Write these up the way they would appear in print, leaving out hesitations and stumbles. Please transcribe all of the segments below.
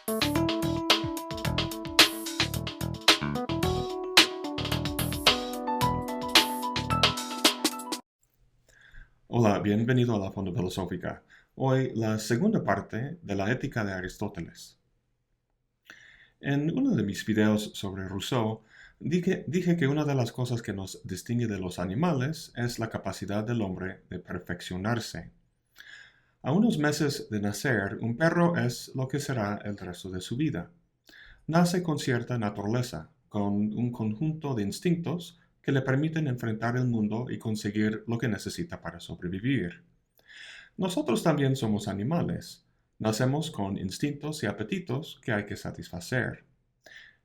Hola, bienvenido a la Fonda Filosófica. Hoy la segunda parte de la Ética de Aristóteles. En uno de mis videos sobre Rousseau, dije que una de las cosas que nos distingue de los animales es la capacidad del hombre de perfeccionarse. A unos meses de nacer, un perro es lo que será el resto de su vida. Nace con cierta naturaleza, con un conjunto de instintos que le permiten enfrentar el mundo y conseguir lo que necesita para sobrevivir. Nosotros también somos animales. Nacemos con instintos y apetitos que hay que satisfacer.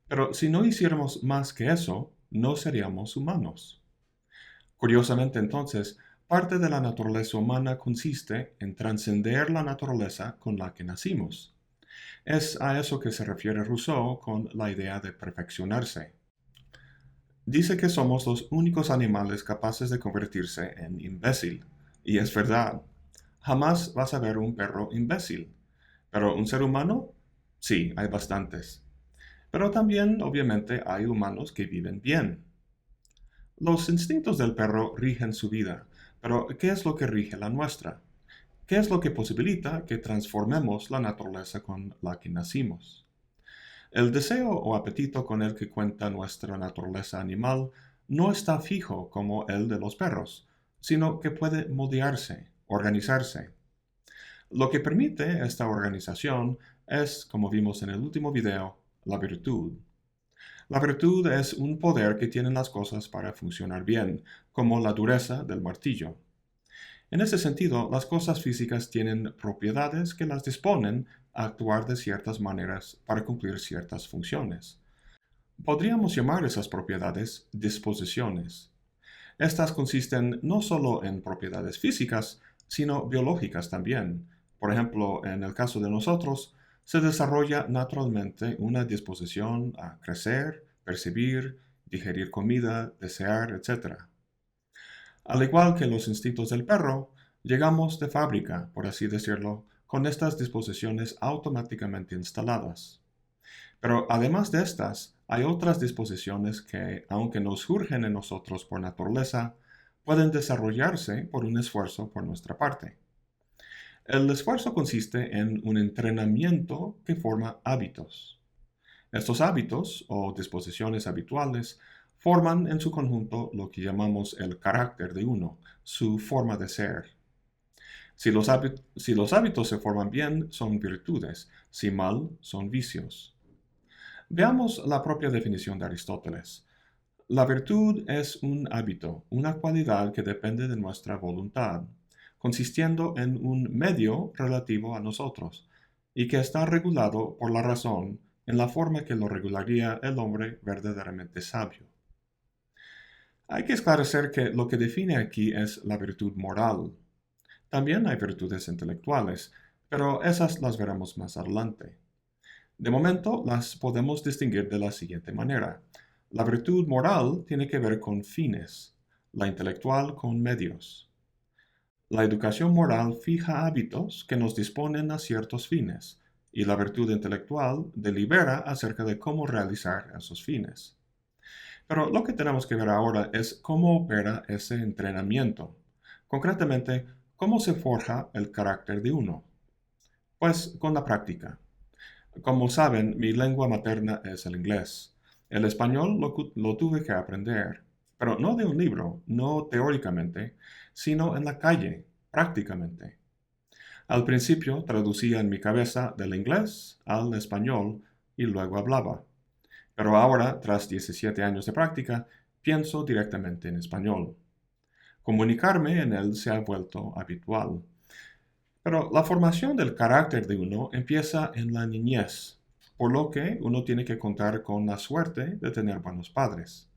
Pero si no hiciéramos más que eso, no seríamos humanos. Curiosamente entonces, parte de la naturaleza humana consiste en trascender la naturaleza con la que nacimos. Es a eso que se refiere Rousseau con la idea de perfeccionarse. Dice que somos los únicos animales capaces de convertirse en imbécil. Y es verdad. Jamás vas a ver un perro imbécil. Pero un ser humano, sí, hay bastantes. Pero también, obviamente, hay humanos que viven bien. Los instintos del perro rigen su vida, pero ¿qué es lo que rige la nuestra? ¿Qué es lo que posibilita que transformemos la naturaleza con la que nacimos? El deseo o apetito con el que cuenta nuestra naturaleza animal no está fijo como el de los perros, sino que puede moldearse, organizarse. Lo que permite esta organización es, como vimos en el último video, la virtud. La virtud es un poder que tienen las cosas para funcionar bien, como la dureza del martillo. En ese sentido, las cosas físicas tienen propiedades que las disponen a actuar de ciertas maneras para cumplir ciertas funciones. Podríamos llamar esas propiedades disposiciones. Estas consisten no solo en propiedades físicas, sino biológicas también. Por ejemplo, en el caso de nosotros, se desarrolla naturalmente una disposición a crecer, percibir, digerir comida, desear, etc. Al igual que los instintos del perro, llegamos de fábrica, por así decirlo, con estas disposiciones automáticamente instaladas. Pero además de estas, hay otras disposiciones que, aunque no surgen en nosotros por naturaleza, pueden desarrollarse por un esfuerzo por nuestra parte. El esfuerzo consiste en un entrenamiento que forma hábitos. Estos hábitos, o disposiciones habituales, forman en su conjunto lo que llamamos el carácter de uno, su forma de ser. Si los hábitos se forman bien, son virtudes; si mal, son vicios. Veamos la propia definición de Aristóteles. La virtud es un hábito, una cualidad que depende de nuestra voluntad, consistiendo en un medio relativo a nosotros, y que está regulado por la razón en la forma que lo regularía el hombre verdaderamente sabio. Hay que esclarecer que lo que define aquí es la virtud moral. También hay virtudes intelectuales, pero esas las veremos más adelante. De momento las podemos distinguir de la siguiente manera. La virtud moral tiene que ver con fines, la intelectual con medios. La educación moral fija hábitos que nos disponen a ciertos fines, y la virtud intelectual delibera acerca de cómo realizar esos fines. Pero lo que tenemos que ver ahora es cómo opera ese entrenamiento. Concretamente, cómo se forja el carácter de uno. Pues con la práctica. Como saben, mi lengua materna es el inglés. El español lo tuve que aprender, pero no de un libro, no teóricamente, sino en la calle, prácticamente. Al principio traducía en mi cabeza del inglés al español y luego hablaba. Pero ahora, tras 17 años de práctica, pienso directamente en español. Comunicarme en él se ha vuelto habitual. Pero la formación del carácter de uno empieza en la niñez, por lo que uno tiene que contar con la suerte de tener buenos padres.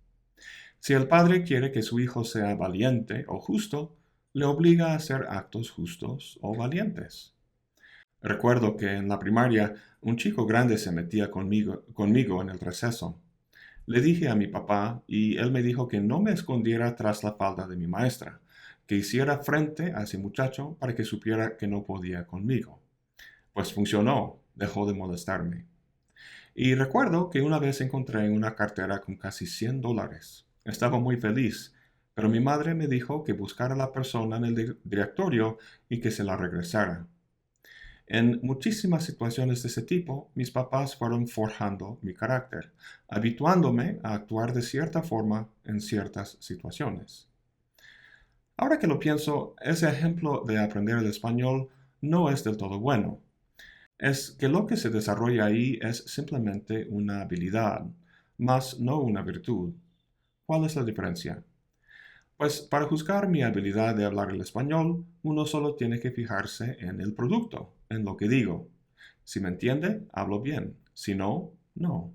Si el padre quiere que su hijo sea valiente o justo, le obliga a hacer actos justos o valientes. Recuerdo que en la primaria un chico grande se metía conmigo en el receso. Le dije a mi papá y él me dijo que no me escondiera tras la falda de mi maestra, que hiciera frente a ese muchacho para que supiera que no podía conmigo. Pues funcionó, dejó de molestarme. Y recuerdo que una vez encontré una cartera con casi $100. Estaba muy feliz, pero mi madre me dijo que buscara a la persona en el directorio y que se la regresara. En muchísimas situaciones de ese tipo, mis papás fueron forjando mi carácter, habituándome a actuar de cierta forma en ciertas situaciones. Ahora que lo pienso, ese ejemplo de aprender el español no es del todo bueno. Es que lo que se desarrolla ahí es simplemente una habilidad, más no una virtud. ¿Cuál es la diferencia? Pues para juzgar mi habilidad de hablar el español, uno solo tiene que fijarse en el producto, en lo que digo. Si me entiende, hablo bien. Si no, no.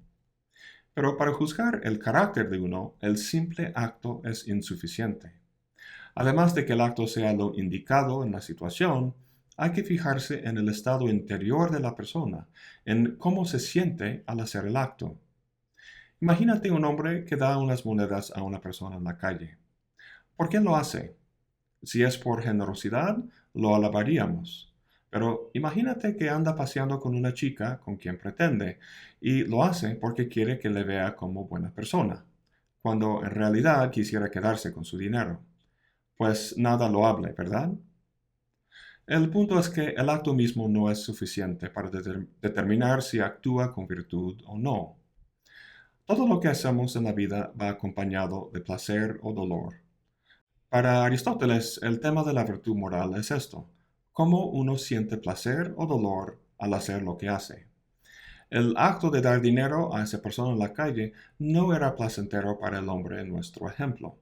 Pero para juzgar el carácter de uno, el simple acto es insuficiente. Además de que el acto sea lo indicado en la situación, hay que fijarse en el estado interior de la persona, en cómo se siente al hacer el acto. Imagínate un hombre que da unas monedas a una persona en la calle. ¿Por qué lo hace? Si es por generosidad, lo alabaríamos. Pero imagínate que anda paseando con una chica con quien pretende, y lo hace porque quiere que le vea como buena persona, cuando en realidad quisiera quedarse con su dinero. Pues nada loable, ¿verdad? El punto es que el acto mismo no es suficiente para determinar si actúa con virtud o no. Todo lo que hacemos en la vida va acompañado de placer o dolor. Para Aristóteles, el tema de la virtud moral es esto: cómo uno siente placer o dolor al hacer lo que hace. El acto de dar dinero a esa persona en la calle no era placentero para el hombre en nuestro ejemplo.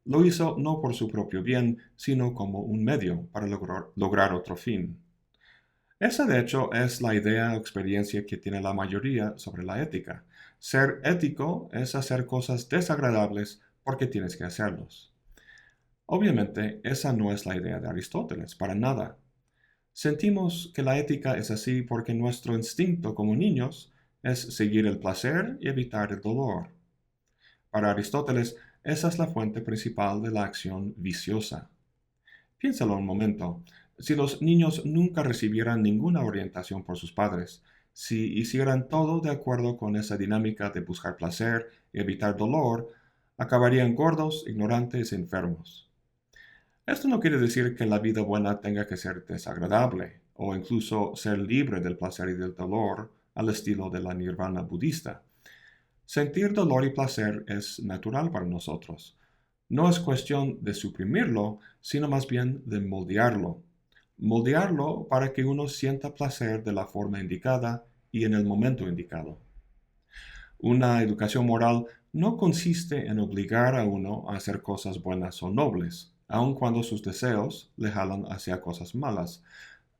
Lo hizo no por su propio bien, sino como un medio para lograr otro fin. Esa de hecho es la idea o experiencia que tiene la mayoría sobre la ética. Ser ético es hacer cosas desagradables porque tienes que hacerlos. Obviamente, esa no es la idea de Aristóteles, para nada. Sentimos que la ética es así porque nuestro instinto como niños es seguir el placer y evitar el dolor. Para Aristóteles, esa es la fuente principal de la acción viciosa. Piénsalo un momento. Si los niños nunca recibieran ninguna orientación por sus padres, si hicieran todo de acuerdo con esa dinámica de buscar placer y evitar dolor, acabarían gordos, ignorantes y enfermos. Esto no quiere decir que la vida buena tenga que ser desagradable o incluso ser libre del placer y del dolor al estilo de la nirvana budista. Sentir dolor y placer es natural para nosotros. No es cuestión de suprimirlo, sino más bien de moldearlo. Moldearlo para que uno sienta placer de la forma indicada y en el momento indicado. Una educación moral no consiste en obligar a uno a hacer cosas buenas o nobles, aun cuando sus deseos le jalan hacia cosas malas,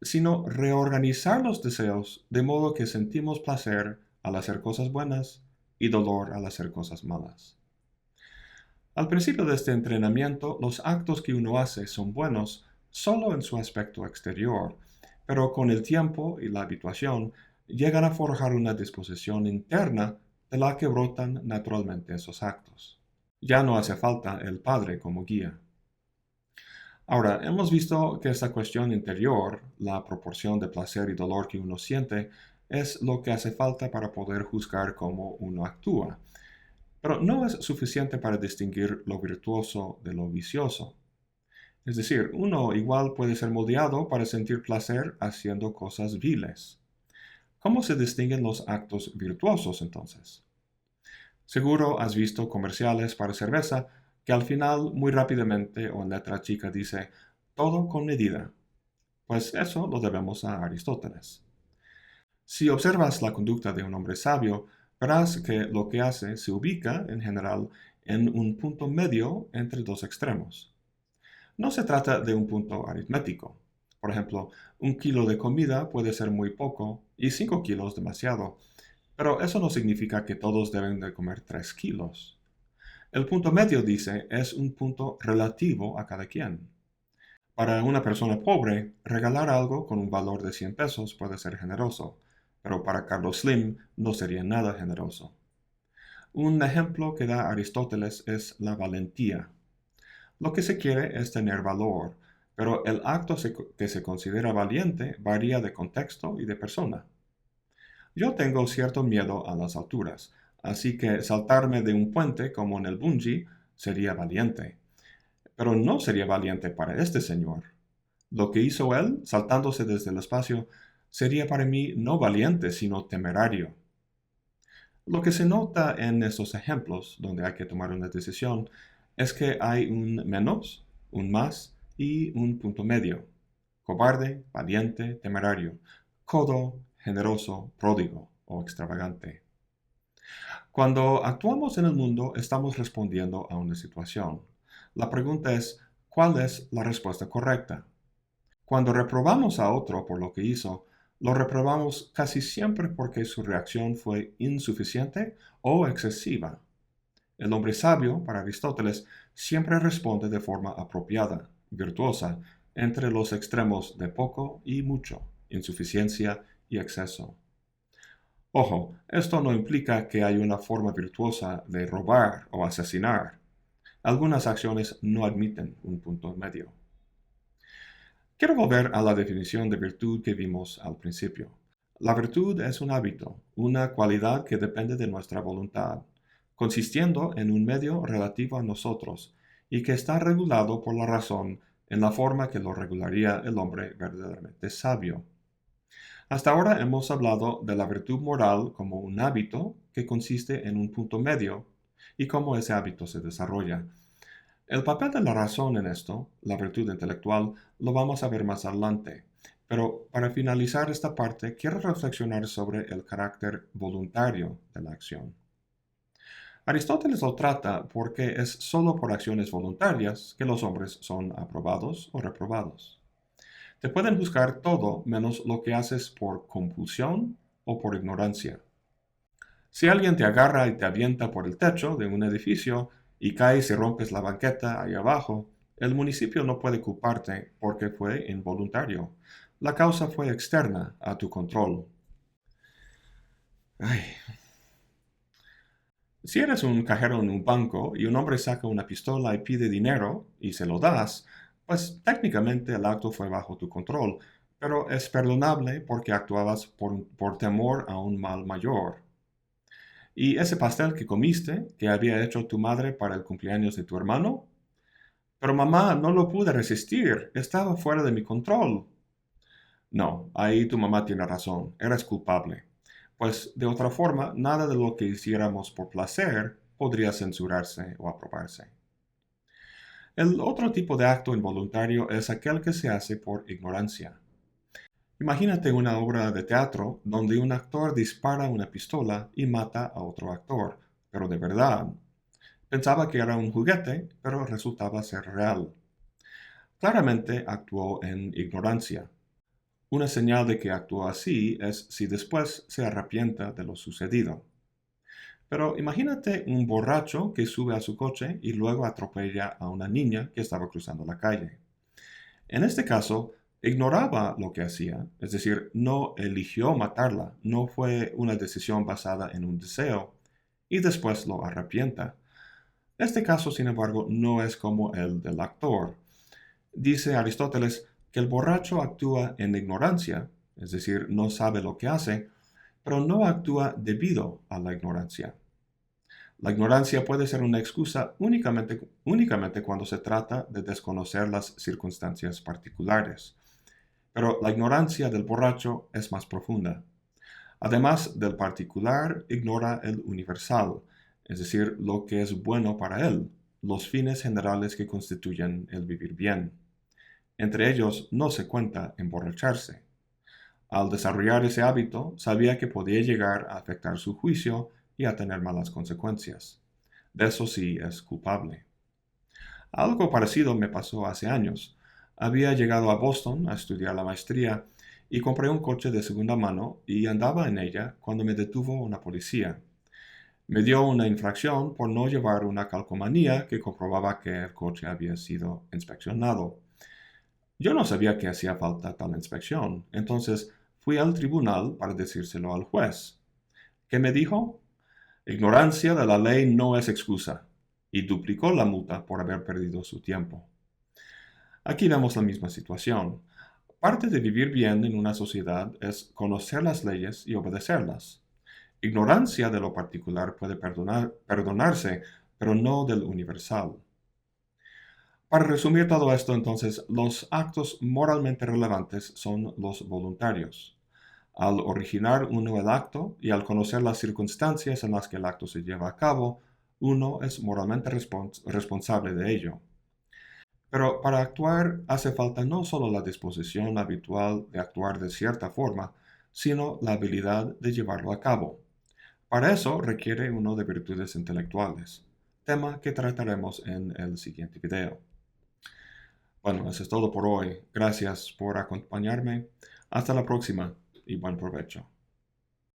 sino reorganizar los deseos de modo que sentimos placer al hacer cosas buenas y dolor al hacer cosas malas. Al principio de este entrenamiento, los actos que uno hace son buenos solo en su aspecto exterior, pero con el tiempo y la habituación llegan a forjar una disposición interna de la que brotan naturalmente esos actos. Ya no hace falta el Padre como guía. Ahora, hemos visto que esta cuestión interior, la proporción de placer y dolor que uno siente, es lo que hace falta para poder juzgar cómo uno actúa. Pero no es suficiente para distinguir lo virtuoso de lo vicioso. Es decir, uno igual puede ser moldeado para sentir placer haciendo cosas viles. ¿Cómo se distinguen los actos virtuosos entonces? Seguro has visto comerciales para cerveza que al final muy rápidamente o en letra chica dice todo con medida. Pues eso lo debemos a Aristóteles. Si observas la conducta de un hombre sabio, verás que lo que hace se ubica, en general, en un punto medio entre dos extremos. No se trata de un punto aritmético. Por ejemplo, 1 kilo de comida puede ser muy poco y 5 kilos demasiado, pero eso no significa que todos deben de comer 3 kilos. El punto medio, dice, es un punto relativo a cada quien. Para una persona pobre, regalar algo con un valor de 100 pesos puede ser generoso, pero para Carlos Slim no sería nada generoso. Un ejemplo que da Aristóteles es la valentía. Lo que se quiere es tener valor, pero el acto que se considera valiente varía de contexto y de persona. Yo tengo cierto miedo a las alturas, así que saltarme de un puente como en el bungee sería valiente. Pero no sería valiente para este señor. Lo que hizo él, saltándose desde el espacio, sería para mí no valiente, sino temerario. Lo que se nota en estos ejemplos, donde hay que tomar una decisión, es que hay un menos, un más y un punto medio. Cobarde, valiente, temerario. Codo, generoso, pródigo o extravagante. Cuando actuamos en el mundo, estamos respondiendo a una situación. La pregunta es, ¿cuál es la respuesta correcta? Cuando reprobamos a otro por lo que hizo, lo reprobamos casi siempre porque su reacción fue insuficiente o excesiva. El hombre sabio, para Aristóteles, siempre responde de forma apropiada, virtuosa, entre los extremos de poco y mucho, insuficiencia y exceso. Ojo, esto no implica que hay una forma virtuosa de robar o asesinar. Algunas acciones no admiten un punto medio. Quiero volver a la definición de virtud que vimos al principio. La virtud es un hábito, una cualidad que depende de nuestra voluntad, consistiendo en un medio relativo a nosotros y que está regulado por la razón en la forma que lo regularía el hombre verdaderamente sabio. Hasta ahora hemos hablado de la virtud moral como un hábito que consiste en un punto medio y cómo ese hábito se desarrolla. El papel de la razón en esto, la virtud intelectual, lo vamos a ver más adelante. Pero para finalizar esta parte, quiero reflexionar sobre el carácter voluntario de la acción. Aristóteles lo trata porque es solo por acciones voluntarias que los hombres son aprobados o reprobados. Te pueden juzgar todo menos lo que haces por compulsión o por ignorancia. Si alguien te agarra y te avienta por el techo de un edificio y caes y rompes la banqueta ahí abajo, el municipio no puede culparte porque fue involuntario. La causa fue externa a tu control. Ay. Si eres un cajero en un banco y un hombre saca una pistola y pide dinero y se lo das, pues técnicamente el acto fue bajo tu control, pero es perdonable porque actuabas por temor a un mal mayor. ¿Y ese pastel que comiste, que había hecho tu madre para el cumpleaños de tu hermano? Pero mamá, no lo pude resistir, estaba fuera de mi control. No, ahí tu mamá tiene razón, eres culpable. Pues de otra forma, nada de lo que hiciéramos por placer podría censurarse o aprobarse. El otro tipo de acto involuntario es aquel que se hace por ignorancia. Imagínate una obra de teatro donde un actor dispara una pistola y mata a otro actor, pero de verdad. Pensaba que era un juguete, pero resultaba ser real. Claramente actuó en ignorancia. Una señal de que actuó así es si después se arrepienta de lo sucedido. Pero imagínate un borracho que sube a su coche y luego atropella a una niña que estaba cruzando la calle. En este caso, ignoraba lo que hacía, es decir, no eligió matarla, no fue una decisión basada en un deseo, y después lo arrepienta. Este caso, sin embargo, no es como el del actor. Dice Aristóteles que el borracho actúa en ignorancia, es decir, no sabe lo que hace, pero no actúa debido a la ignorancia. La ignorancia puede ser una excusa únicamente cuando se trata de desconocer las circunstancias particulares. Pero la ignorancia del borracho es más profunda. Además del particular, ignora el universal, es decir, lo que es bueno para él, los fines generales que constituyen el vivir bien. Entre ellos no se cuenta emborracharse. Al desarrollar ese hábito, sabía que podía llegar a afectar su juicio y a tener malas consecuencias. De eso sí es culpable. Algo parecido me pasó hace años. Había llegado a Boston a estudiar la maestría y compré un coche de segunda mano y andaba en ella cuando me detuvo una policía. Me dio una infracción por no llevar una calcomanía que comprobaba que el coche había sido inspeccionado. Yo no sabía que hacía falta tal inspección, entonces fui al tribunal para decírselo al juez. ¿Qué me dijo? Ignorancia de la ley no es excusa, y duplicó la multa por haber perdido su tiempo. Aquí vemos la misma situación. Parte de vivir bien en una sociedad es conocer las leyes y obedecerlas. Ignorancia de lo particular puede perdonarse, pero no del universal. Para resumir todo esto, entonces, los actos moralmente relevantes son los voluntarios. Al originar uno el acto y al conocer las circunstancias en las que el acto se lleva a cabo, uno es moralmente responsable de ello. Pero para actuar hace falta no solo la disposición habitual de actuar de cierta forma, sino la habilidad de llevarlo a cabo. Para eso requiere uno de virtudes intelectuales, tema que trataremos en el siguiente video. Bueno, eso es todo por hoy. Gracias por acompañarme. Hasta la próxima y buen provecho.